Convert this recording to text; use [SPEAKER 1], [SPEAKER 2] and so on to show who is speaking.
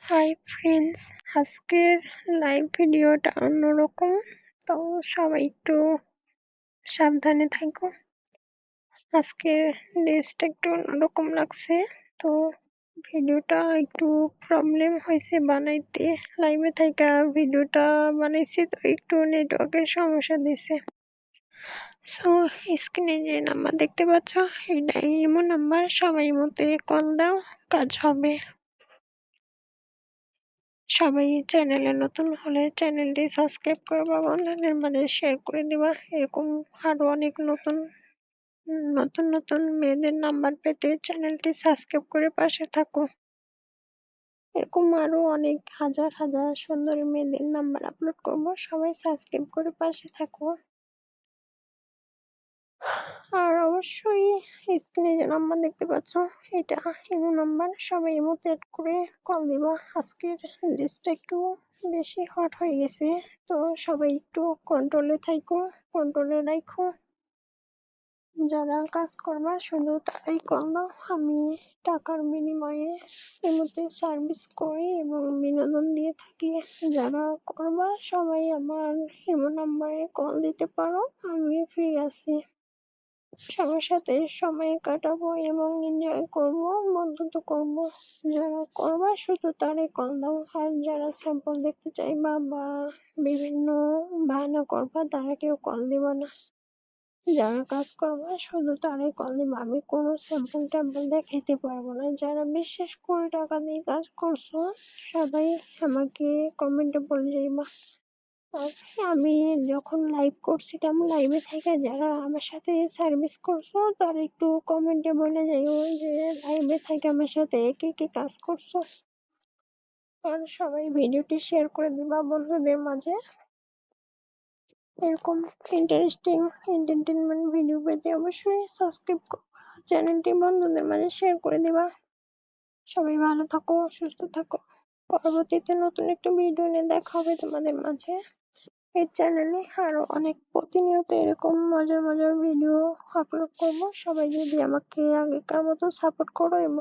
[SPEAKER 1] Hi friends, আজকের live ভিডিওটা অন্যরকম। তো সবাই একটু সাবধানে থাকো। আজকের ড্রেসটা একটু অন্যরকম লাগছে, তো ভিডিওটা একটু প্রবলেম হয়েছে বানাইতে। লাইভে থাকা ভিডিওটা বানাইছি, তো একটু নেটওয়ার্কের সমস্যা দিছে। সো স্ক্রিনে যে নাম্বার দেখতে পাচ্ছ, এইটাই এমন নাম্বার, সবাই মতে কল দাও, কাজ হবে। সবাই চ্যানেলে নতুন হলে চ্যানেলটি সাবস্ক্রাইব করবা, বন্ধুদের মাঝে শেয়ার করে দিবা। এরকম আরো অনেক নতুন নতুন নতুন মেয়েদের নাম্বার পেতে চ্যানেলটি সাবস্ক্রাইব করে পাশে থাকো। এরকম আরো অনেক হাজার হাজার সুন্দরী মেয়েদের নাম্বার আপলোড করব, সবাই সাবস্ক্রাইব করে পাশে থাকো। আর অবশ্যই স্ক্রিনে যে নাম্বার দেখতে পাচ্ছ, এটা ইমো নাম্বার, সবাই ইমোতে অ্যাড করে কল দিবা। আজকের লিস্টটা একটু বেশি হট হয়ে গেছে, তো সবাই একটু কন্ট্রোলে থাকো, কন্ট্রোলে রাখো। যারা কাজ করবা শুধু তারাই কল দাও। আমি টাকার বিনিময়ে ইমোতে সার্ভিস করি এবং বিনোদন দিয়ে থাকি। যারা করবা সবাই আমার ইমো নাম্বারে কল দিতে পারো, আমি ফ্রি আছি। সবার সাথে সময় কাটাবো এবং এনজয় করবো, বন্ধুত্ব করবো। যারা করবা শুধু তারাই কল দাও। আর যারা স্যাম্পল দেখতে চাইবা বা বিভিন্ন বাহানা করবা, তারা কেউ কল দিবা না। যারা কাজ করবা শুধু তারাই কল দিবা। আমি কোনো স্যাম্পল ট্যাম্পল দেখাইতে পারবো না। যারা বিশ্বাস করে টাকা দিয়ে কাজ করছো, সবাই আমাকে কমেন্টে বলে যাইবা। আমি যখন লাইভ করছিলাম, লাইভে থেকে যারা আমার সাথে সার্ভিস করছো, তারা একটু কমেন্টে বলে যাইও যে লাইভে থেকে আমার সাথে কি কাজ করছো। আর সবাই ভিডিওটি শেয়ার করে দিবা বন্ধুদের মাঝে। এরকম ইন্টারেস্টিং এন্টারটেনমেন্ট ভিডিও পেতে অবশ্যই সাবস্ক্রাইব করবা, চ্যানেলটি বন্ধুদের মাঝে শেয়ার করে দিবা। সবাই ভালো থাকো, সুস্থ থাকো। পরবর্তীতে নতুন একটা ভিডিও নিয়ে দেখা হবে তোমাদের মাঝে। এই চ্যানেলে আরো অনেক প্রতিনিয়ত এরকম মজার মজার ভিডিও আপলোড করবো। সবাই যদি আমাকে আগেকার মতো সাপোর্ট করো এবং